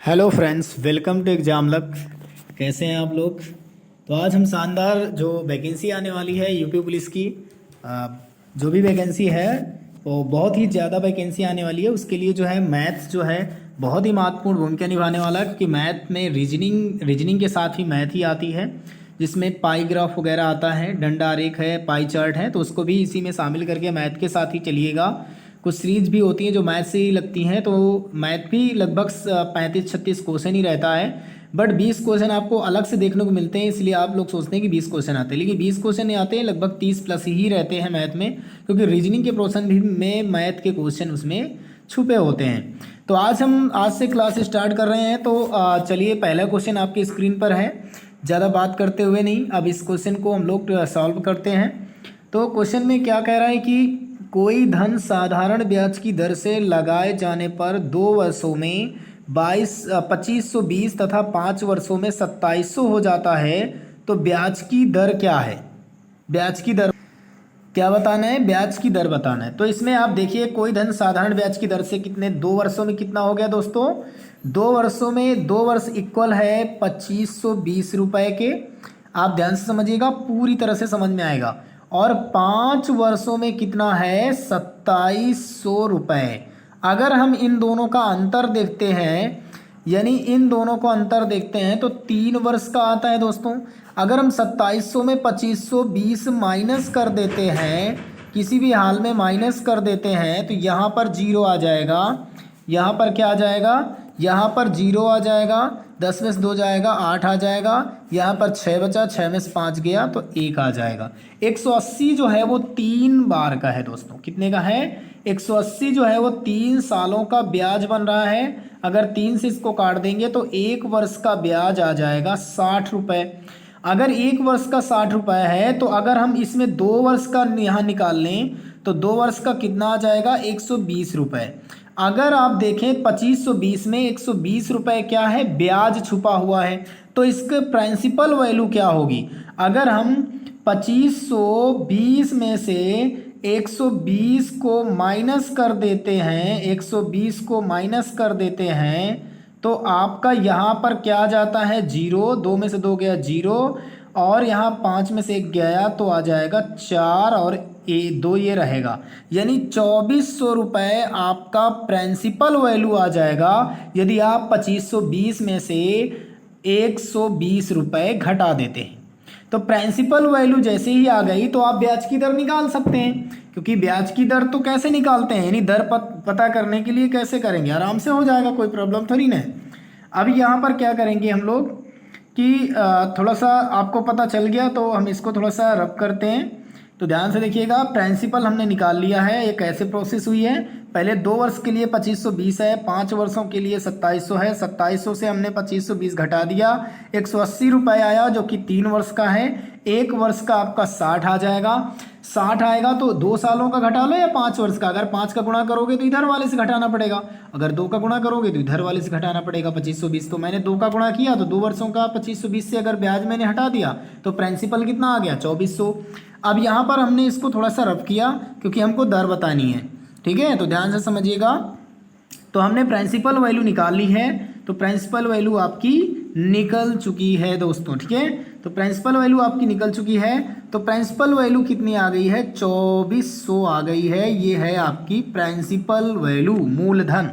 Hello friends, welcome to exam luck. कैसे हैं आप लोग? तो आज हम शानदार जो वैकेंसी आने वाली है यूपी पुलिस की, जो भी वैकेंसी है वो बहुत ही ज़्यादा वैकेंसी आने वाली है। उसके लिए जो है मैथ्स जो है बहुत ही महत्वपूर्ण भूमिका निभाने वाला है, क्योंकि मैथ में रीजनिंग के साथ ही मैथ ही आती है, जिसमें पाई ग्राफ वगैरह आता है, डंडा आरेख है, पाई चार्ट है, तो उसको भी इसी में शामिल करके मैथ के साथ ही चलिएगा। कुछ सीरीज भी होती हैं जो मैथ से ही लगती हैं, तो मैथ भी लगभग 35-36 क्वेश्चन ही रहता है, बट 20 क्वेश्चन आपको अलग से देखने को मिलते हैं। इसलिए आप लोग सोचते हैं कि 20 क्वेश्चन आते हैं, लेकिन 20 क्वेश्चन नहीं आते हैं, लगभग 30 प्लस ही रहते हैं मैथ में, क्योंकि रीजनिंग के पोर्शन भी में मैथ के क्वेश्चन उसमें छुपे होते हैं। तो आज से क्लास स्टार्ट कर रहे हैं। तो चलिए, पहला क्वेश्चन आपकी स्क्रीन पर है। ज़्यादा बात करते हुए नहीं, अब इस क्वेश्चन को हम लोग सॉल्व करते हैं। तो क्वेश्चन में क्या कह रहा है कि कोई धन साधारण ब्याज की दर से लगाए जाने पर 2 वर्षों में 2520 तथा 5 वर्षों में 2700 हो जाता है, तो ब्याज की दर क्या है? ब्याज की दर क्या बताना है? ब्याज की दर बताना है। तो इसमें आप देखिए, कोई धन साधारण ब्याज की दर से कितने 2 वर्षों में कितना हो गया दोस्तों? 2 वर्षों में 2 वर्ष इक्वल है 2520 रुपए के। आप ध्यान से समझिएगा, पूरी तरह से समझ में आएगा। और 5 वर्षों में कितना है? 2700 रुपये। अगर हम इन दोनों का अंतर देखते हैं, यानी इन दोनों को अंतर देखते हैं, तो 3 वर्ष का आता है दोस्तों। अगर हम 2700 में 2520 माइनस कर देते हैं, किसी भी हाल में माइनस कर देते हैं, तो यहाँ पर जीरो आ जाएगा। यहाँ पर क्या आ जाएगा? यहाँ पर जीरो आ जाएगा। 10 में से 2 जाएगा, 8 आ जाएगा। यहाँ पर 6 बचा, 6 में से 5 गया तो 1 आ जाएगा। 180 जो है वो 3 बार का है दोस्तों। कितने का है? 180 जो है वो 3 सालों का ब्याज बन रहा है। अगर 3 से इसको काट देंगे तो 1 वर्ष का ब्याज आ जाएगा 60 रुपये। अगर 1 वर्ष का 60 रुपये है, तो अगर हम इसमें 2 वर्ष का यहाँ निकाल लें तो 2 वर्ष का कितना आ जाएगा? 120 रुपये। अगर आप देखें 2520 में 120 रुपये क्या है? ब्याज छुपा हुआ है। तो इसके प्रिंसिपल वैल्यू क्या होगी? अगर हम 2520 में से 120 को माइनस कर देते हैं, 120 को माइनस कर देते हैं, तो आपका यहाँ पर क्या आ जाता है? जीरो। 2 में से 2 गया जीरो, और यहाँ 5 में से 1 गया तो आ जाएगा 4, और 2 ये रहेगा, यानी 2400 रुपये आपका प्रिंसिपल वैल्यू आ जाएगा, यदि आप 2520 में से 120 रुपये घटा देते हैं। तो प्रिंसिपल वैल्यू जैसे ही आ गई तो आप ब्याज की दर निकाल सकते हैं, क्योंकि ब्याज की दर तो कैसे निकालते हैं, यानी दर पता करने के लिए कैसे करेंगे? आराम से हो जाएगा, कोई प्रॉब्लम थोड़ी ना है। अब यहाँ पर क्या करेंगे हम लोग कि थोड़ा सा आपको पता चल गया, तो हम इसको थोड़ा सा रब करते हैं। तो ध्यान से देखिएगा, प्रिंसिपल हमने निकाल लिया है। ये कैसे प्रोसेस हुई है? पहले 2 वर्ष के लिए 2520 है, 5 वर्षों के लिए 2700 है। 2700 से हमने 2520 घटा दिया, 180 रुपये आया, जो कि 3 वर्ष का है। 1 वर्ष का आपका 60 आ जाएगा। 60 आएगा तो 2 सालों का घटा लो या 5 वर्ष का। अगर 5 का गुणा करोगे तो इधर वाले से घटाना पड़ेगा, अगर 2 का गुणा करोगे तो इधर वाले से घटाना पड़ेगा। 2520 तो मैंने 2 का गुणा किया, तो 2 वर्षों का 2520 से अगर ब्याज मैंने हटा दिया तो प्रिंसिपल कितना आ गया? 2400। अब यहाँ पर हमने इसको थोड़ा सा रफ किया, क्योंकि हमको दर बतानी है। ठीक है, तो ध्यान से समझिएगा। तो हमने प्रिंसिपल वैल्यू निकाल ली है, तो प्रिंसिपल वैल्यू आपकी निकल चुकी है दोस्तों। ठीक है, तो प्रिंसिपल वैल्यू आपकी निकल चुकी है। तो प्रिंसिपल वैल्यू कितनी आ गई है? 2400 आ गई है। ये है आपकी प्रिंसिपल वैल्यू, मूलधन।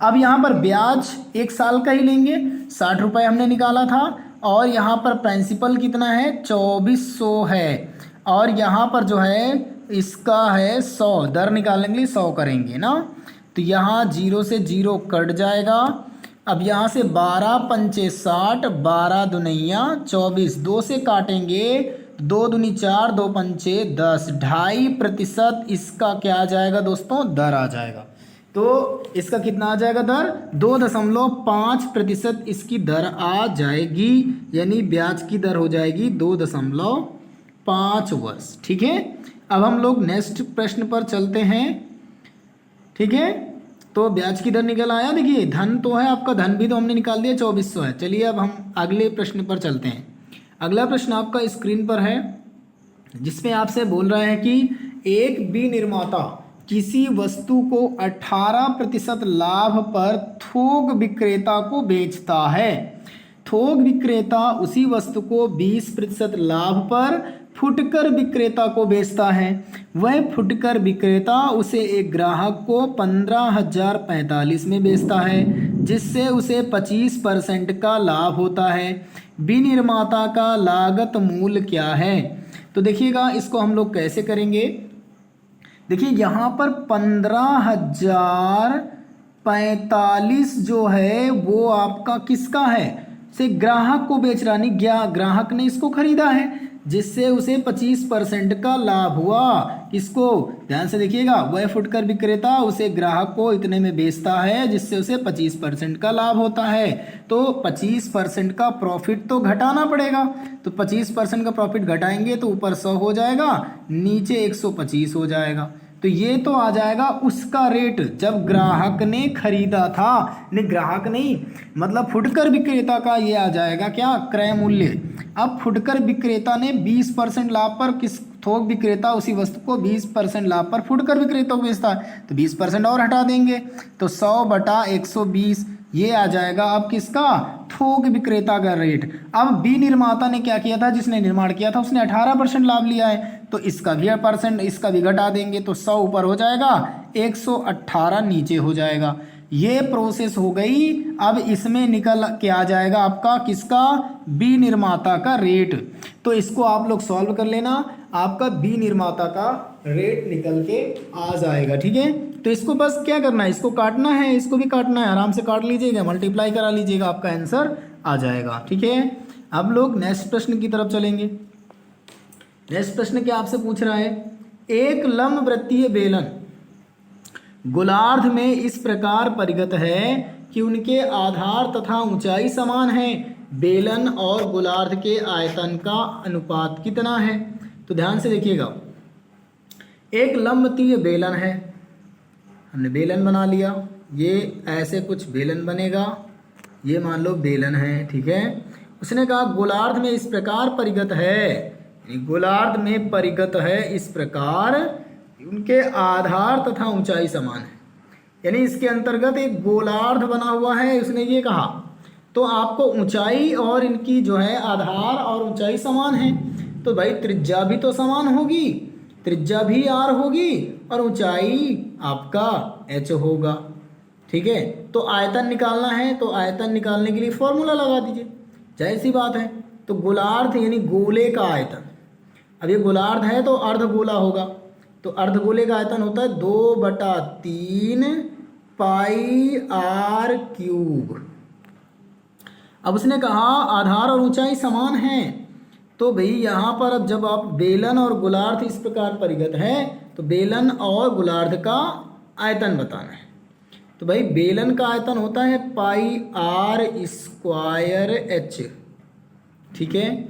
अब यहाँ पर ब्याज 1 साल का ही लेंगे, 60 रुपये हमने निकाला था, और यहाँ पर प्रिंसिपल कितना है? 2400 है, और यहाँ पर जो है इसका है 100। दर निकालने के लिए 100 करेंगे ना, तो यहाँ 0 से 0 कट जाएगा। अब यहाँ से 12 पंचे 60, 12 दुनिया 24, 2 से काटेंगे, 2 दूनी 4, 2 पंचे 10, 2.5% इसका क्या आ जाएगा दोस्तों? दर आ जाएगा। तो इसका कितना आ जाएगा दर? 2.5% इसकी दर आ जाएगी, यानी ब्याज की दर हो जाएगी 2.5 वर्ष। ठीक है, अब हम लोग नेक्स्ट प्रश्न पर चलते हैं। ठीक है, तो ब्याज की दर निकल आया। देखिए, धन तो है आपका, धन भी तो हमने निकाल दिया, 2400 है। चलिए अब हम अगले प्रश्न पर चलते हैं। अगला प्रश्न आपका स्क्रीन पर है, जिसमें आपसे बोल रहा है कि एक विनिर्माता किसी वस्तु को 18% लाभ पर थोक विक्रेता को बेचता है। थोक विक्रेता उसी वस्तु को 20% लाभ पर फुटकर विक्रेता को बेचता है। वह फुटकर विक्रेता उसे एक ग्राहक को 15,045 में बेचता है, जिससे उसे 25% का लाभ होता है। विनिर्माता का लागत मूल्य क्या है? तो देखिएगा इसको हम लोग कैसे करेंगे। देखिए यहाँ पर 15,045 जो है वो आपका किसका है, से ग्राहक को बेच रहा, नहीं ग्राहक ने इसको खरीदा है, जिससे उसे 25% का लाभ हुआ। किसको? ध्यान से देखिएगा, वह फुटकर विक्रेता उसे ग्राहक को इतने में बेचता है, जिससे उसे 25% का लाभ होता है। तो 25% का प्रॉफिट तो घटाना पड़ेगा, तो 25% का प्रॉफिट घटाएंगे तो ऊपर 100 हो जाएगा, नीचे 125 हो जाएगा। तो ये तो आ जाएगा उसका रेट जब ग्राहक ने खरीदा था, नहीं ग्राहक नहीं मतलब फुटकर विक्रेता का ये आ जाएगा क्या, क्रय मूल्य। अब फुटकर विक्रेता ने 20% लाभ पर किस थोक विक्रेता उसी वस्तु को 20% लाभ पर फुटकर विक्रेता को बेचता है, तो 20% और हटा देंगे तो 100/120 ये आ जाएगा अब किसका, थोक विक्रेता का रेट। अब विनिर्माता ने क्या किया था, जिसने निर्माण किया था उसने 18% लाभ लिया है, तो इसका भी परसेंट इसका भी घटा देंगे तो 100 ऊपर हो जाएगा, 118 नीचे हो जाएगा। ये प्रोसेस हो गई। अब इसमें निकल के आ जाएगा आपका किसका, विनिर्माता का रेट। तो इसको आप लोग सॉल्व कर लेना, आपका विनिर्माता का रेट निकल के आ जाएगा। ठीक है, तो इसको बस क्या करना है, इसको काटना है, इसको भी काटना है, आराम से काट लीजिएगा, मल्टीप्लाई करा लीजिएगा, आपका आंसर आ जाएगा। ठीक है, अब लोग नेक्स्ट प्रश्न की तरफ चलेंगे। नेक्स्ट प्रश्न क्या आपसे पूछ रहा है, एक लंबवृत्तीय बेलन गोलार्ध में इस प्रकार परिगत है कि उनके आधार तथा ऊंचाई समान है। बेलन और गोलार्ध के आयतन का अनुपात कितना है? तो ध्यान से देखिएगा, एक लंबवृत्तीय बेलन है, हमने बेलन बना लिया, ये ऐसे कुछ बेलन बनेगा, ये मान लो बेलन है। ठीक है, उसने कहा गोलार्ध में इस प्रकार परिगत है, गोलार्ध में परिगत है इस प्रकार, उनके आधार तथा ऊंचाई समान है, यानी इसके अंतर्गत एक गोलार्ध बना हुआ है, उसने ये कहा। तो आपको ऊंचाई और इनकी जो है आधार और ऊंचाई समान है, तो भाई त्रिज्या भी तो समान होगी, त्रिज्या भी r होगी और ऊंचाई आपका h होगा। ठीक है, तो आयतन निकालना है, तो आयतन निकालने के लिए फॉर्मूला लगा दीजिए, जाहिर सी बात है। तो गोलार्ध यानी गोले का आयतन, अब ये गोलार्ध है तो अर्धगोला होगा, तो अर्धगोले का आयतन होता है 2/3 πr³। अब उसने कहा आधार और ऊंचाई समान है, तो भाई यहाँ पर अब जब आप बेलन और गोलार्ध इस प्रकार परिगत है तो बेलन और गोलार्ध का आयतन बताना है। तो भाई बेलन का आयतन होता है πr²h। ठीक है,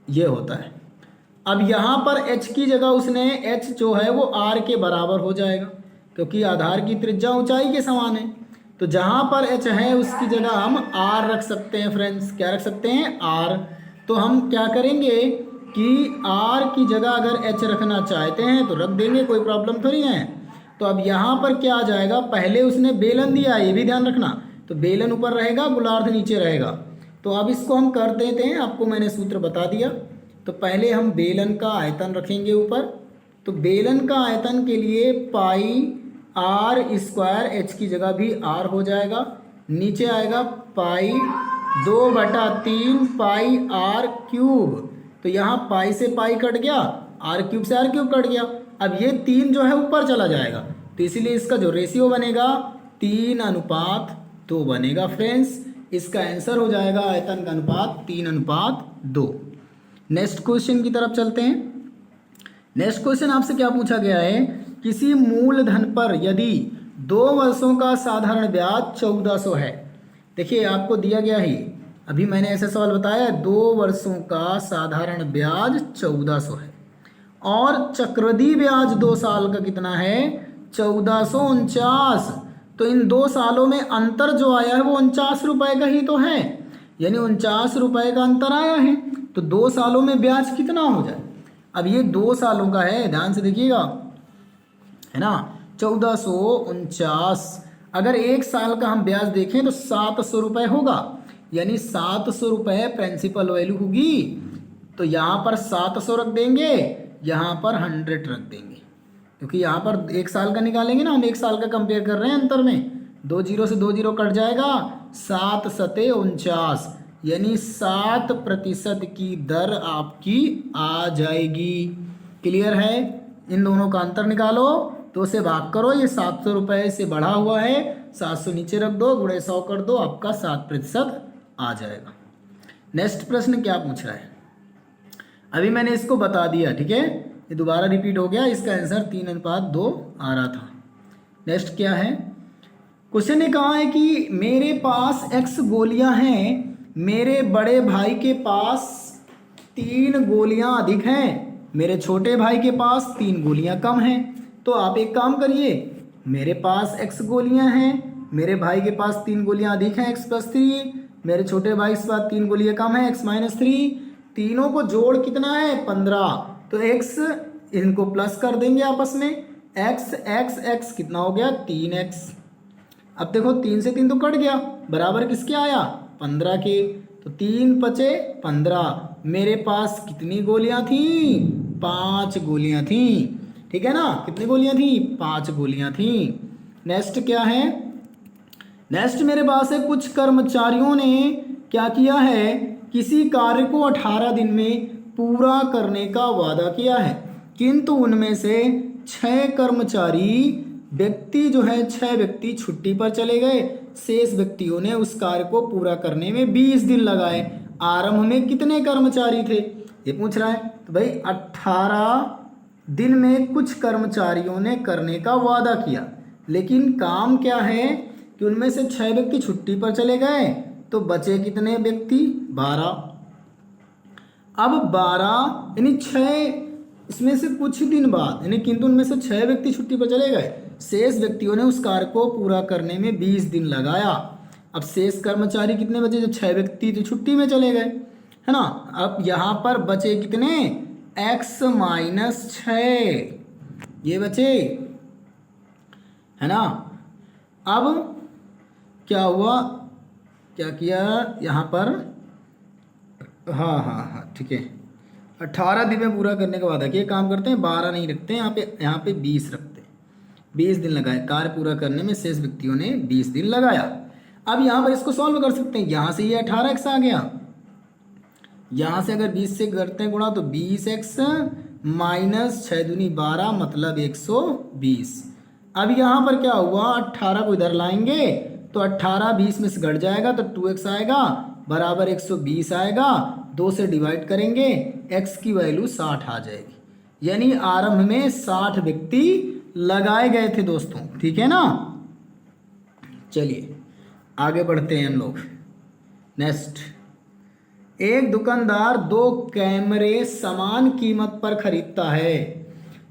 ये होता है। अब यहाँ पर h की जगह उसने h जो है वो r के बराबर हो जाएगा, क्योंकि आधार की त्रिज्या ऊंचाई के समान है। तो जहाँ पर h है उसकी जगह हम r रख सकते हैं फ्रेंड्स, क्या रख सकते हैं, r। तो हम क्या करेंगे कि r की जगह अगर h रखना चाहते हैं तो रख देंगे, कोई प्रॉब्लम थोड़ी है। तो अब यहाँ पर क्या आ जाएगा, पहले उसने बेलन दिया, ये भी ध्यान रखना, तो बेलन ऊपर रहेगा, गोलार्ध नीचे रहेगा। तो अब इसको हम कर देते हैं, आपको मैंने सूत्र बता दिया। तो पहले हम बेलन का आयतन रखेंगे ऊपर, तो बेलन का आयतन के लिए πr² की जगह भी r हो जाएगा, नीचे आएगा π2/3 πr³। तो यहाँ पाई से पाई कट गया, r³ से r³ कट गया। अब ये 3 जो है ऊपर चला जाएगा, तो इसीलिए इसका जो रेशियो बनेगा 3:2 बनेगा फ्रेंड्स। इसका आंसर हो जाएगा आयतन का अनुपात 3:2। नेक्स्ट क्वेश्चन की तरफ चलते हैं। नेक्स्ट क्वेश्चन आपसे क्या पूछा गया है, किसी मूलधन पर यदि 2 वर्षों का साधारण ब्याज 1400 है। देखिए आपको दिया गया ही, अभी मैंने ऐसा सवाल बताया, 2 वर्षों का साधारण ब्याज 1400 है और चक्रवृद्धि ब्याज 2 साल का कितना है, 1449। तो इन 2 सालों में अंतर जो आया है वो 49 रुपये का ही तो है, यानी 49 रुपये का अंतर आया है। तो 2 सालों में ब्याज कितना हो जाए, अब ये 2 सालों का है, ध्यान से देखिएगा, है ना, 1449। अगर 1 साल का हम ब्याज देखें तो 700 रुपये होगा, यानी 700 रुपये प्रिंसिपल वैल्यू होगी। तो यहाँ पर 700 रख देंगे, यहाँ पर 100 रख देंगे, क्योंकि यहाँ पर 1 साल का निकालेंगे ना, हम 1 साल का कंपेयर कर रहे हैं। अंतर में 2 जीरो से 2 जीरो कट जाएगा, 7 सते 49, यानी 7% की दर आपकी आ जाएगी। क्लियर है? इन दोनों का अंतर निकालो, 2 से भाग करो, ये 700 रुपये से बढ़ा हुआ है, 700 नीचे रख दो, गुणे 100 कर दो, आपका 7% आ जाएगा। नेक्स्ट प्रश्न क्या पूछ रहा है? अभी मैंने इसको बता दिया, ठीक है, ये दोबारा रिपीट हो गया। इसका आंसर 3:2 आ रहा था। नेक्स्ट क्या है? क्वेश्चन ने कहा है कि मेरे पास x गोलियां हैं, मेरे बड़े भाई के पास 3 गोलियां अधिक हैं, मेरे छोटे भाई के पास 3 गोलियां कम हैं। तो आप एक काम करिए, मेरे पास x गोलियां हैं, मेरे भाई के पास 3 गोलियां अधिक हैं x+3, मेरे छोटे भाई के पास 3 गोलियां कम हैं x-3, तीनों को जोड़ कितना है 15। तो x इनको प्लस कर देंगे आपस में, x कितना हो गया 3x। अब देखो 3 से 3 तो कट गया, बराबर किसके आया 15 के। तो 3 बचे 15, मेरे पास कितनी गोलियां थी 5 गोलियां थी, ठीक है ना। कितनी गोलियां थी 5 गोलियां थी। नेक्स्ट क्या है? नेक्स्ट मेरे पास है कुछ कर्मचारियों ने क्या किया है, किसी कार्य को 18 दिन में पूरा करने का वादा किया है, किंतु उनमें से 6 कर्मचारी व्यक्ति जो है 6 व्यक्ति छुट्टी पर चले गए, शेष व्यक्तियों ने उस कार्य को पूरा करने में 20 दिन लगाए। आरंभ में कितने कर्मचारी थे ये पूछ रहा है। तो भाई 18 दिन में कुछ कर्मचारियों ने करने का वादा किया, लेकिन काम क्या है कि उनमें से 6 व्यक्ति छुट्टी पर चले गए, तो बचे कितने व्यक्ति 12। अब 12 यानी 6, इसमें से कुछ दिन बाद, यानी किंतु उनमें से 6 व्यक्ति छुट्टी पर चले गए, शेष व्यक्तियों ने उस कार्य को पूरा करने में 20 दिन लगाया। अब शेष कर्मचारी कितने बचे? जो 6 व्यक्ति तो छुट्टी में चले गए, है ना। अब यहाँ पर बचे कितने x-6 ये बचे, है ना। अब क्या हुआ, क्या किया यहाँ पर, हाँ ठीक है, 18 दिन में पूरा करने का वादा किया। काम करते हैं 12 नहीं रखते हैं, यहाँ पे 20 रखते हैं। 20 दिन लगाए कार्य पूरा करने में, शेष व्यक्तियों ने 20 दिन लगाया। अब यहाँ पर इसको सॉल्व कर सकते हैं, यहाँ से ये 18x आ गया, यहाँ से अगर 20 से करते हैं गुणा तो 20x माइनस 6 दूनी 12 मतलब 120। अब यहाँ पर क्या हुआ, 18 को इधर लाएंगे तो 18 20 में से घट जाएगा तो 2x आएगा, बराबर 120 आएगा। 2 से डिवाइड करेंगे, x की वैल्यू 60 आ जाएगी, यानी आरंभ में 60 व्यक्ति लगाए गए थे दोस्तों, ठीक है ना। चलिए आगे बढ़ते हैं हम लोग। नेक्स्ट, एक दुकानदार 2 कैमरे समान कीमत पर खरीदता है।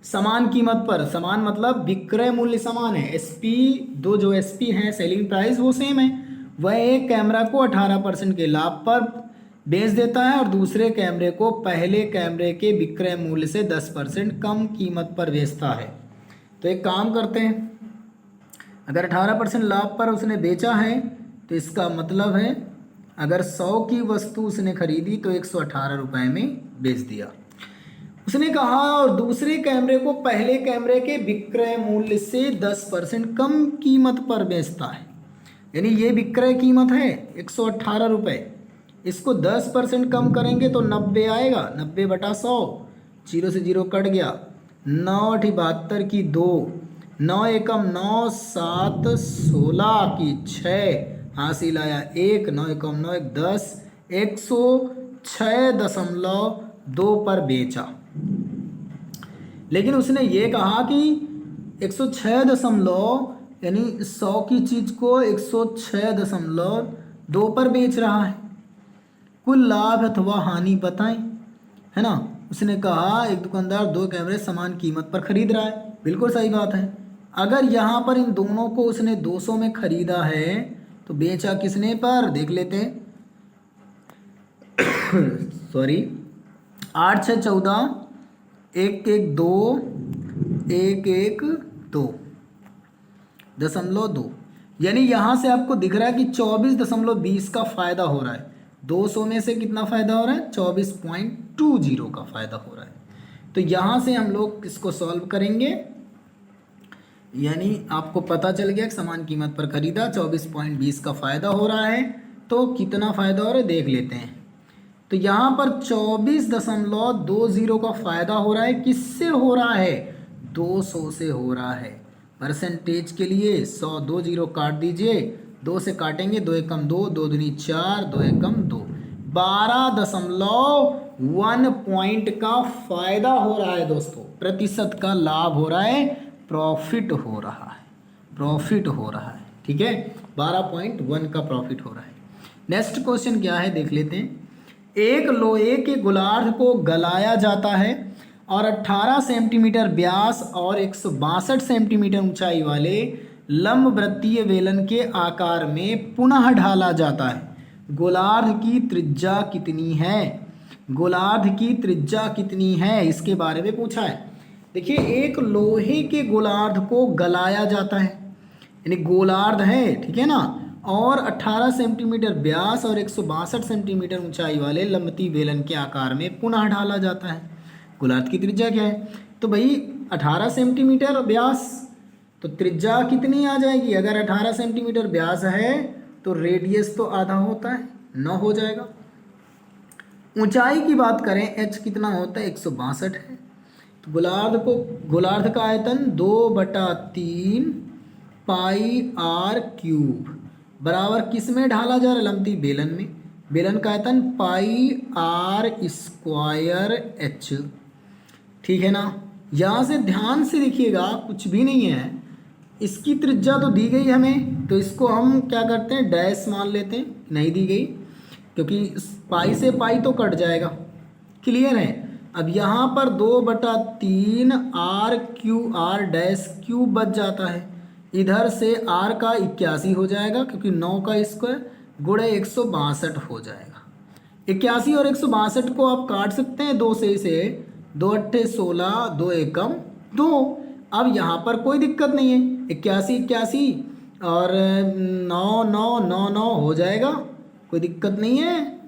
समान कीमत पर, समान मतलब विक्रय मूल्य समान है, एसपी दो जो एसपी हैं सेलिंग प्राइस वो सेम है। वह एक कैमरा को 18% के लाभ पर बेच देता है और दूसरे कैमरे को पहले कैमरे के विक्रय मूल्य से 10% कम कीमत पर बेचता है। तो एक काम करते हैं, अगर 18% लाभ पर उसने बेचा है तो इसका मतलब है अगर 100 की वस्तु उसने खरीदी तो 118 रुपये में बेच दिया। उसने कहा और दूसरे कैमरे को पहले कैमरे के विक्रय मूल्य से 10% कम कीमत पर बेचता है, यानी ये विक्रय कीमत है 118 रुपये, इसको 10% कम करेंगे तो 90 आएगा, 90/100, 0 से 0 कट गया, 9×8 की 2, 9 एकम 9, 7 16 की 6 हासिल आया 1, 9 एकम 9 1 10, 106.2 पर बेचा। लेकिन उसने ये कहा कि 106 यानी 100 की चीज़ को 106.2 पर बेच रहा है। कुल लाभ अथवा हानि बताएं, है ना। उसने कहा एक दुकानदार 2 कैमरे समान कीमत पर खरीद रहा है, बिल्कुल सही बात है। अगर यहाँ पर इन दोनों को उसने 200 में खरीदा है तो बेचा किसने पर देख लेते हैं। सॉरी, 8 6 14, 1 1 2, 1 1 2.2, यानी यहाँ से आपको दिख रहा है कि 24.20 का फायदा हो रहा है। 200 में से कितना फायदा हो रहा है? 24.20 का फायदा हो रहा है। तो यहाँ से हम लोग इसको सॉल्व करेंगे, यानी आपको पता चल गया कि समान कीमत पर खरीदा, 24.20 का फायदा हो रहा है। तो कितना फायदा हो रहा है देख लेते हैं। तो यहाँ पर 24.20 का फायदा हो रहा है। किससे हो रहा है? 200 से हो रहा है। परसेंटेज के लिए 100, 2 जीरो काट दीजिए, 2 से काटेंगे, 2 एकम 2, 2 दूनी 4, 2 एकम 2, 12.1 पॉइंट का फायदा हो रहा है दोस्तों। प्रतिशत का लाभ हो रहा है, प्रॉफिट हो रहा है, प्रॉफिट हो रहा है। ठीक है, 12.1 का प्रॉफिट हो रहा है। नेक्स्ट क्वेश्चन क्या है देख लेते हैं। एक लोहे के गोलार्ध को गलाया जाता है और 18 सेंटीमीटर व्यास और 162 सेंटीमीटर ऊंचाई वाले लंबवृत्तीय वेलन के आकार में पुनः ढाला जाता है। गोलार्ध की त्रिज्या कितनी है? गोलार्ध की त्रिज्या कितनी है, इसके बारे में पूछा है। देखिए, एक लोहे के गोलार्ध को गलाया जाता है, यानी गोलार्ध है, ठीक है ना, और 18 सेंटीमीटर व्यास और 162 सेंटीमीटर ऊंचाई वाले लंबवती बेलन के आकार में पुनः ढाला जाता है। गोलार्ध की त्रिज्या क्या है? तो भाई 18 सेंटीमीटर व्यास, तो त्रिज्या कितनी आ जाएगी? अगर 18 सेंटीमीटर व्यास है तो रेडियस तो आधा होता है, 9 हो जाएगा। ऊंचाई की बात करें, h कितना होता है? 162 है। तो गोलार्ध का आयतन 2/3 पाई r क्यूब बराबर किस में ढाला जा रहा है? लंबवती बेलन में। बेलन का आयतन पाई r स्क्वायर h, ठीक है ना। यहाँ से ध्यान से देखिएगा, कुछ भी नहीं है, इसकी त्रिज्या तो दी गई हमें, तो इसको हम क्या करते हैं? डैश मान लेते हैं, नहीं दी गई, क्योंकि पाई से पाई तो कट जाएगा। क्लियर है? अब यहाँ पर 2/3 r Q R dash cube बच जाता है। इधर से r का 81 हो जाएगा, क्योंकि 9 का स्क्वायर गुणे 162 हो जाएगा। 81 और 162 को आप काट सकते हैं 2 से, इसे 2 अट्ठे 16, 2 एकम 2। अब यहाँ पर कोई दिक्कत नहीं है, 81 और 9 9 9 9 हो जाएगा, कोई दिक्कत नहीं है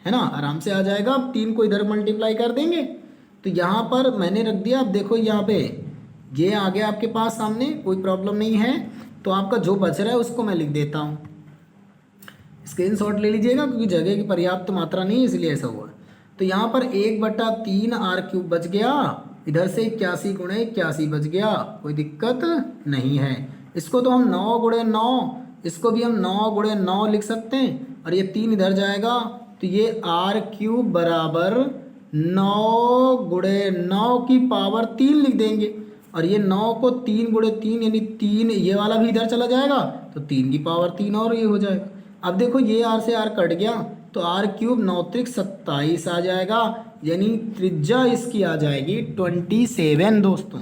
ना, आराम से आ जाएगा। अब 3 को इधर मल्टीप्लाई कर देंगे, तो यहाँ पर मैंने रख दिया। अब देखो यहाँ पे ये आ गया आपके पास सामने, कोई प्रॉब्लम नहीं है। तो आपका जो बच रहा है उसको मैं लिख देता हूँ, स्क्रीनशॉट ले लीजिएगा, क्योंकि जगह की पर्याप्त मात्रा नहीं, इसलिए ऐसा हुआ। तो यहाँ पर 1/3 r क्यूब बच गया, इधर से 81 गुणे 81 बच गया, कोई दिक्कत नहीं है। इसको तो हम 9 गुणे 9, इसको भी हम 9 गुणे 9 लिख सकते हैं, और ये 3 इधर जाएगा, तो ये r क्यूब बराबर 9 गुणे 9 की पावर 3 लिख देंगे। और ये 9 को 3 गुणे 3 यानी 3, ये वाला भी इधर चला जाएगा, तो 3 की पावर 3 और ये हो जाएगा। अब देखो ये r से r कट गया, तो r क्यूब 9 त्रिक 27 आ जाएगा, यानी त्रिज्या इसकी आ जाएगी 27 दोस्तों।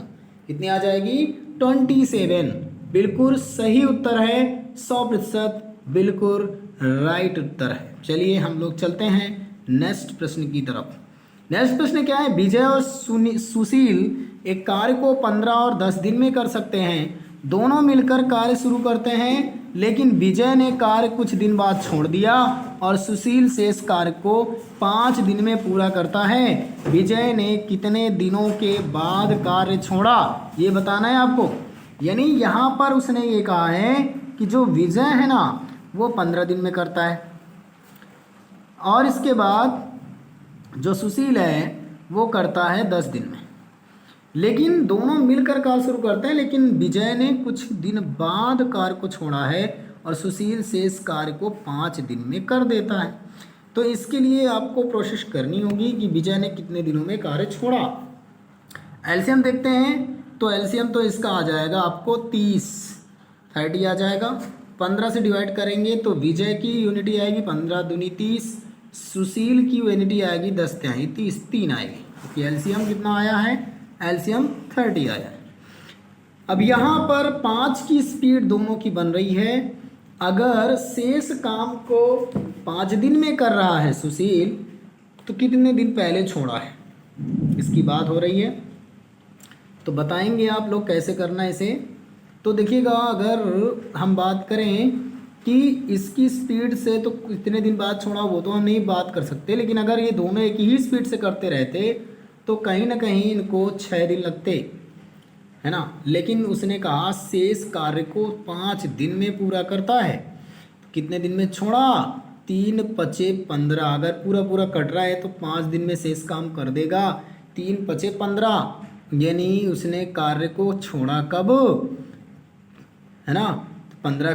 कितनी आ जाएगी? 27। बिल्कुल सही उत्तर है, 100% बिल्कुल राइट उत्तर है। चलिए हम लोग चलते हैं नेक्स्ट प्रश्न की तरफ। नेक्स्ट प्रश्न क्या है? विजय और सुशील एक कार्य को 15 और 10 दिन में कर सकते हैं। दोनों मिलकर कार्य शुरू करते हैं, लेकिन विजय ने कार्य कुछ दिन बाद छोड़ दिया और सुशील शेष कार्य को 5 दिन में पूरा करता है। विजय ने कितने दिनों के बाद कार्य छोड़ा, ये बताना है आपको। यानी यहाँ पर उसने ये कहा है कि जो विजय है ना, वो 15 दिन में करता है, और इसके बाद जो सुशील है वो करता है 10 दिन में। लेकिन दोनों मिलकर कार्य शुरू करते हैं, लेकिन विजय ने कुछ दिन बाद कार्य को छोड़ा है और सुशील शेष कार्य को 5 दिन में कर देता है। तो इसके लिए आपको प्रोसेस करनी होगी कि विजय ने कितने दिनों में कार्य छोड़ा। एलसीएम देखते हैं, तो एलसीएम तो इसका आ जाएगा आपको 30 आ जाएगा। 15 से डिवाइड करेंगे तो विजय की यूनिटी आएगी 15 दूनी 30, सुशील की यूनिटी आएगी 10 तिहाई 30, 3 आएगी। तो एलसीएम कितना आया है? एलसीएम 30 आया है। अब यहाँ पर 5 की स्पीड दोनों की बन रही है। अगर शेष काम को 5 दिन में कर रहा है सुशील, तो कितने दिन पहले छोड़ा है, इसकी बात हो रही है। तो बताएंगे आप लोग कैसे करना है इसे। तो देखिएगा, अगर हम बात करें कि इसकी स्पीड से तो इतने दिन बाद छोड़ा वो तो हम नहीं बात कर सकते, लेकिन अगर ये दोनों एक ही स्पीड से करते रहते तो कहीं ना कहीं इनको 6 दिन लगते, है ना। लेकिन उसने कहा शेष कार्य को 5 दिन में पूरा करता है। कितने दिन में छोड़ा? 3 पचे 15। अगर पूरा पूरा कट रहा है तो 5 दिन में शेष काम कर देगा। 3 पचे 15, यानी उसने कार्य को छोड़ा कब, है ना। 15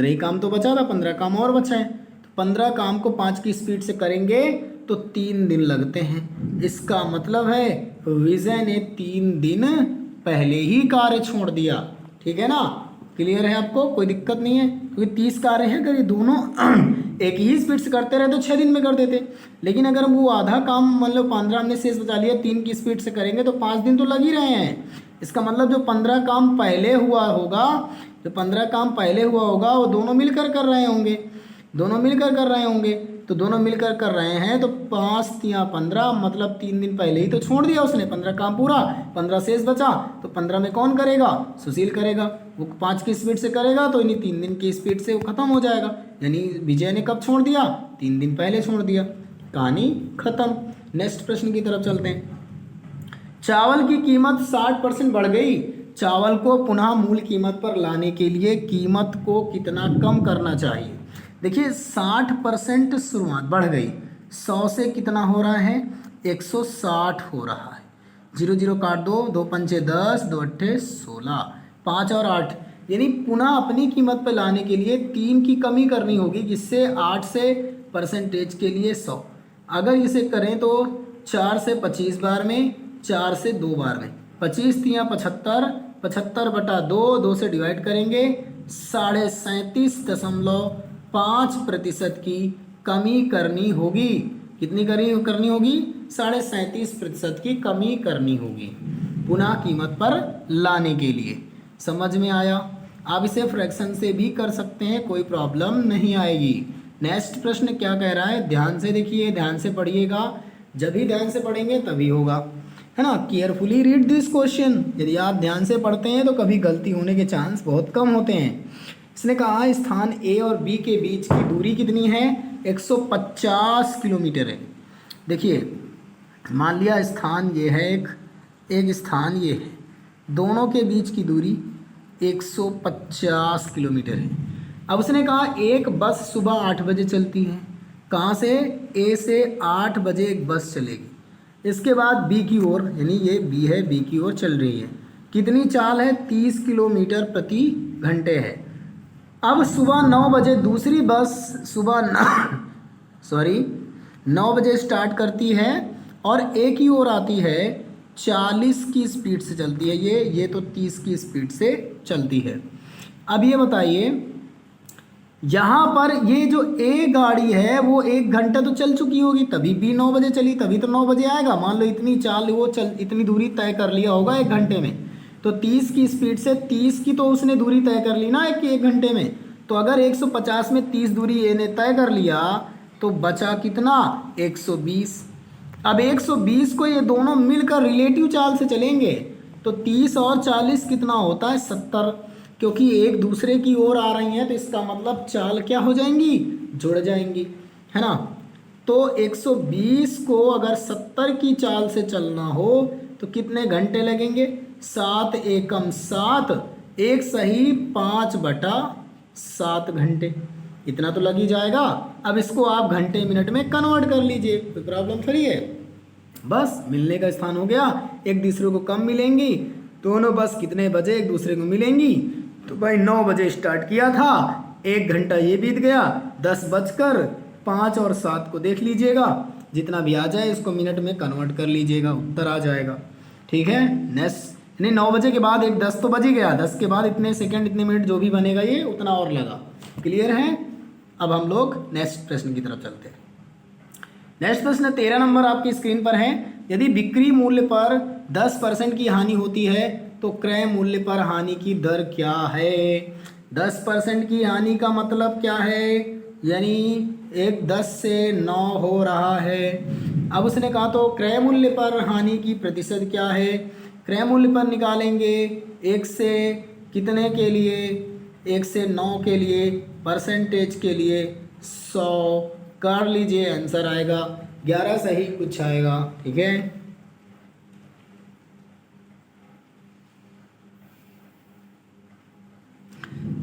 ही काम तो बचा था, 15 काम और बचा है। तो 15 काम को 5 की स्पीड से करेंगे तो 3 दिन लगते हैं। इसका मतलब है विजय ने 3 दिन पहले ही कार्य छोड़ दिया। ठीक है ना, क्लियर है आपको, कोई दिक्कत नहीं है, क्योंकि 30 कार्य हैं। अगर ये दोनों एक ही स्पीड से करते रहे तो 6 दिन में कर देते, लेकिन अगर वो आधा काम मतलब 15 हमने शेष बचा लिया, 3 की स्पीड से करेंगे तो 5 दिन तो लग ही रहे हैं। इसका मतलब जो 15 काम पहले हुआ होगा, जो 15 काम पहले हुआ होगा वो दोनों मिलकर कर रहे होंगे, दोनों मिलकर कर रहे होंगे। तो दोनों मिलकर कर रहे हैं तो 5 तिया 15, मतलब 3 दिन पहले ही तो छोड़ दिया उसने। 15 काम पूरा, 15 शेष बचा, तो 15 में कौन करेगा? सुशील करेगा। वो 5 की स्पीड से करेगा तो इन्हीं 3 दिन की स्पीड से वो खत्म हो जाएगा। यानी विजय ने कब छोड़ दिया? 3 दिन पहले छोड़ दिया। कहानी खत्म। नेक्स्ट प्रश्न की तरफ चलते हैं। चावल की कीमत 60% बढ़ गई। चावल को पुनः मूल कीमत पर लाने के लिए कीमत को कितना कम करना चाहिए? देखिए 60% शुरुआत बढ़ गई, 100 से कितना हो रहा है? 160 हो रहा है। 0 0 काट दो, 2 पंचे 10, 2 अट्ठे 16, 5 और 8, यानी पुनः अपनी कीमत पर लाने के लिए 3 की कमी करनी होगी, जिससे 8 से परसेंटेज के लिए 100। अगर इसे करें तो 4 से 25 बार में, 4 से 2 बार में, 25 तिया 75, 75 बटा 2, 2 से डिवाइड करेंगे, 37.5% की कमी करनी होगी। कितनी करनी होगी? 37.5% की कमी करनी होगी पुनः कीमत पर लाने के लिए। समझ में आया? आप इसे फ्रैक्शन से भी कर सकते हैं, कोई प्रॉब्लम नहीं आएगी। नेक्स्ट प्रश्न क्या कह रहा है, ध्यान से देखिए, ध्यान से पढ़िएगा। जब भी ध्यान से पढ़ेंगे तभी होगा, है ना। Carefully read this question. यदि आप ध्यान से पढ़ते हैं तो कभी गलती होने के चांस बहुत कम होते हैं। इसने कहा स्थान ए और बी के बीच की दूरी कितनी है? 150 किलोमीटर है। देखिए मान लिया स्थान ये है, एक स्थान ये है, दोनों के बीच की दूरी 150 किलोमीटर है। अब उसने कहा एक बस सुबह 8 बजे चलती है। कहाँ से? ए से 8 बजे एक बस चलेगी। इसके बाद बी की ओर, यानी ये बी है, बी की ओर चल रही है। कितनी चाल है? 30 किलोमीटर प्रति घंटे है। अब सुबह 9 बजे दूसरी बस सुबह 9 बजे स्टार्ट करती है और ए की ओर आती है, 40 की स्पीड से चलती है। ये तो 30 की स्पीड से चलती है। अब ये बताइए, यहाँ पर ये जो ए गाड़ी है वो 1 घंटा तो चल चुकी होगी, तभी बी 9 बजे चली, तभी तो 9 बजे आएगा। मान लो इतनी चाल वो इतनी दूरी तय कर लिया होगा 1 घंटे में, तो 30 की स्पीड से 30 की तो उसने दूरी तय कर ली ना 1 घंटे में। तो अगर 150 में 30 दूरी ए ने तय कर लिया तो बचा कितना? 120। अब 120 को ये दोनों मिलकर रिलेटिव चाल से चलेंगे तो 30 और 40 कितना होता है? 70। क्योंकि एक दूसरे की ओर आ रही हैं तो इसका मतलब चाल क्या हो जाएंगी? जुड़ जाएंगी, है ना। तो 120 को अगर 70 की चाल से चलना हो तो कितने घंटे लगेंगे? 7 एकम 7, एक सही 5/7 घंटे, इतना तो लग ही जाएगा। अब इसको आप घंटे मिनट में कन्वर्ट कर लीजिए, कोई प्रॉब्लम थोड़ी है। बस मिलने का स्थान हो गया, एक दूसरे को कम मिलेंगी। दोनों बस कितने बजे एक दूसरे को मिलेंगी? तो भाई 9 बजे स्टार्ट किया था, 1 घंटा ये बीत गया, 10:05 और 7 को देख लीजिएगा, जितना भी आ जाए इसको मिनट में कन्वर्ट कर लीजिएगा, उत्तर आ जाएगा। ठीक है। नेक्स्ट, नहीं 9 बजे के बाद 10 तो बज ही गया, 10 के बाद इतने सेकंड इतने मिनट जो भी बनेगा ये उतना और लगा। क्लियर है? अब हम लोग नेक्स्ट प्रश्न की तरफ चलते हैं। नेक्स्ट प्रश्न 13 नंबर आपकी स्क्रीन पर है। यदि बिक्री मूल्य पर 10% की हानि होती है तो क्रय मूल्य पर हानि की दर क्या है? 10% की हानि का मतलब क्या है? यानी एक 10 से 9 हो रहा है। अब उसने कहा तो क्रय मूल्य पर हानि की प्रतिशत क्या है? क्रय मूल्य पर निकालेंगे 1 से कितने के लिए, 1 से 9 के लिए, परसेंटेज के लिए 100 कर लीजिए, आंसर आएगा 11 सही कुछ आएगा। ठीक है,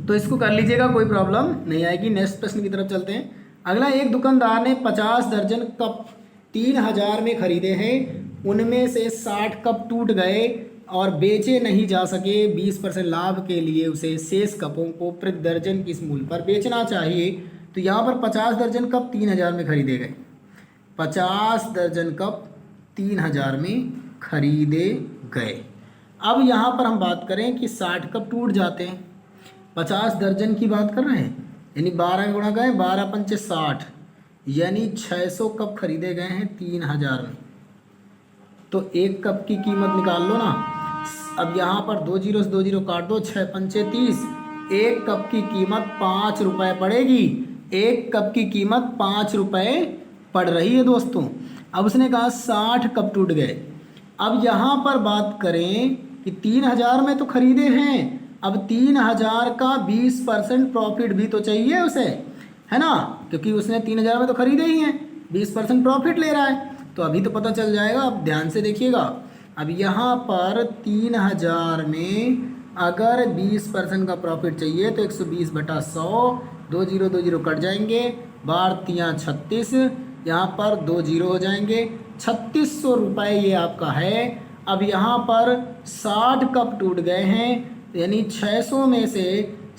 तो इसको कर लीजिएगा, कोई प्रॉब्लम नहीं आएगी। नेक्स्ट प्रश्न की तरफ चलते हैं। अगला, एक दुकानदार ने 50 दर्जन कप 3000 में खरीदे हैं, उनमें से 60 कप टूट गए और बेचे नहीं जा सके। 20% लाभ के लिए उसे शेष कपों को प्रति दर्जन किस मूल्य पर बेचना चाहिए। तो यहाँ पर 50 दर्जन कप 3000 में खरीदे गए, 50 दर्जन कप 3000 में खरीदे गए। अब यहाँ पर हम बात करें कि 60 कप टूट जाते हैं, 50 दर्जन की बात कर रहे हैं, यानी 12 गुणा गए, 12 पंचे 60, यानी 600 कप खरीदे गए हैं 3000 में। तो एक कप की कीमत निकाल लो ना। अब यहाँ पर 2 जीरो से 2 जीरो काट दो, 6 पंचे 30, एक कप की कीमत 5 रुपये पड़ेगी। एक कप की कीमत 5 रुपये पड़ रही है दोस्तों। अब उसने कहा 60 कप टूट गए। अब यहाँ पर बात करें कि 3000 में तो खरीदे हैं, अब 3000 का 20% प्रॉफिट भी तो चाहिए उसे, है ना, क्योंकि उसने 3000 में तो खरीदे ही हैं, 20% प्रॉफिट ले रहा है। तो अभी तो पता चल जाएगा, अब ध्यान से देखिएगा। अब यहाँ पर 3000 में अगर 20% का प्रॉफिट चाहिए तो 120/100, 2 जीरो कट जाएंगे, 12 36, यहाँ पर 2 जीरो हो जाएंगे, 3600 रुपये ये आपका है। अब यहाँ पर 60 कप टूट गए हैं, यानी 600 में से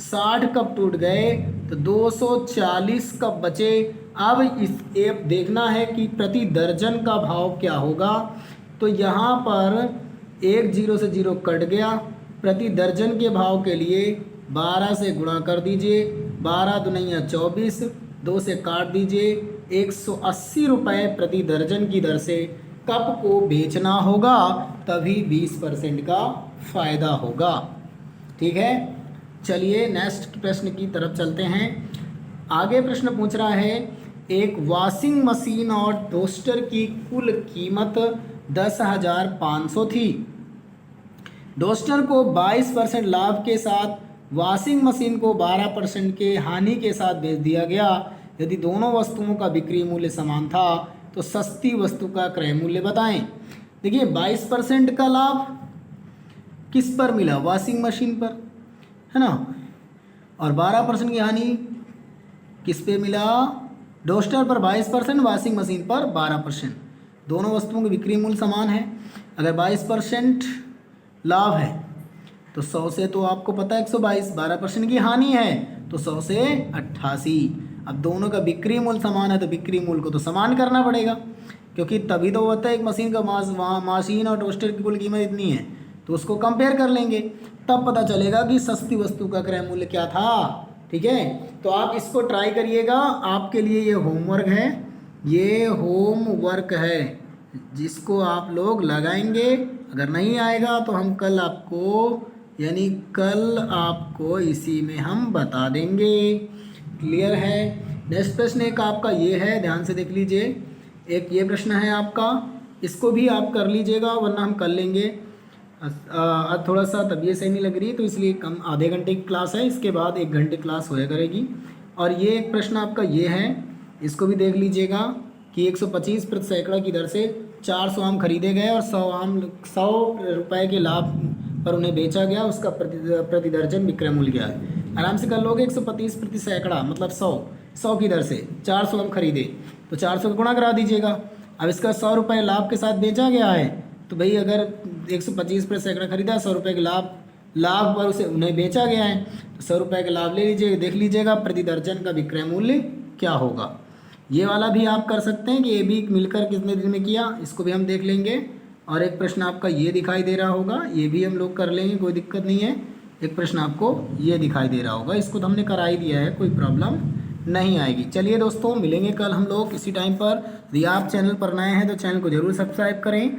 60 कप टूट गए तो 240 कप बचे। अब इस एप देखना है कि प्रति दर्जन का भाव क्या होगा। तो यहाँ पर 1 जीरो से जीरो कट गया, प्रति दर्जन के भाव के लिए 12 से गुणा कर दीजिए, 12 दूनिया 24, 2 से काट दीजिए, 180 रुपये प्रति दर्जन की दर से कप को बेचना होगा, तभी 20% का फ़ायदा होगा। ठीक है, चलिए नेक्स्ट प्रश्न की तरफ चलते हैं। आगे प्रश्न पूछ रहा है, एक वॉशिंग मशीन और टोस्टर की कुल कीमत 10,500 थी। टोस्टर को 22% लाभ के साथ, वॉशिंग मशीन को 12% के हानि के साथ बेच दिया गया। यदि दोनों वस्तुओं का बिक्री मूल्य समान था तो सस्ती वस्तु का क्रय मूल्य बताएं। देखिए 22% का लाभ किस पर मिला, वॉशिंग मशीन पर, है ना, और 12% की हानि किस पे मिला, टोस्टर पर 22%, वॉशिंग मशीन पर 12%। दोनों वस्तुओं की बिक्री मूल्य समान है। अगर 22% लाभ है तो 100 से तो आपको पता है 122, 12% की हानि है तो 100 से 88। अब दोनों का बिक्री मूल्य समान है तो बिक्री मूल्य को तो समान करना पड़ेगा, क्योंकि तभी तो होता है एक मशीन का मशीन और टोस्टर की कुल कीमत इतनी है, तो उसको कंपेयर कर लेंगे, तब पता चलेगा कि सस्ती वस्तु का क्रय मूल्य क्या था। ठीक है, तो आप इसको ट्राई करिएगा, आपके लिए ये होमवर्क है, ये होमवर्क है जिसको आप लोग लगाएंगे। अगर नहीं आएगा तो हम कल आपको इसी में हम बता देंगे। क्लियर है। नेक्स्ट प्रश्न एक आपका ये है, ध्यान से देख लीजिए। एक ये प्रश्न है आपका, इसको भी आप कर लीजिएगा वरना हम कर लेंगे। आज थोड़ा सा तबीयत सही नहीं लग रही तो इसलिए कम, आधे घंटे की क्लास है, इसके बाद 1 घंटे क्लास होया करेगी। और ये एक प्रश्न आपका ये है, इसको भी देख लीजिएगा कि 125 प्रति सैकड़ा की दर से 400 आम खरीदे गए और 100 रुपये के लाभ पर उन्हें बेचा गया, उसका प्रति दर्जन विक्रय मूल्य क्या है। आराम से कर लोगे। 125 प्रति सैकड़ा मतलब 100 की दर से 400 आम खरीदे तो 400 का गुणा करा दीजिएगा। अब इसका 100 रुपये लाभ के साथ बेचा गया है, तो भाई अगर 125 प्रति सैकड़ा खरीदा, 100 रुपये के लाभ पर उसे उन्हें बेचा गया है, तो 100 रुपये का लाभ ले लीजिएगा, देख लीजिएगा प्रति दर्जन का विक्रय मूल्य क्या होगा। ये वाला भी आप कर सकते हैं कि ये भी मिलकर कितने दिन में किया, इसको भी हम देख लेंगे। और एक प्रश्न आपका ये दिखाई दे रहा होगा, ये भी हम लोग कर लेंगे, कोई दिक्कत नहीं है। एक प्रश्न आपको ये दिखाई दे रहा होगा, इसको तो हमने करा ही दिया है, कोई प्रॉब्लम नहीं आएगी। चलिए दोस्तों, मिलेंगे कल हम लोग इसी टाइम पर। यदि आप चैनल पर नए हैं तो चैनल को ज़रूर सब्सक्राइब करें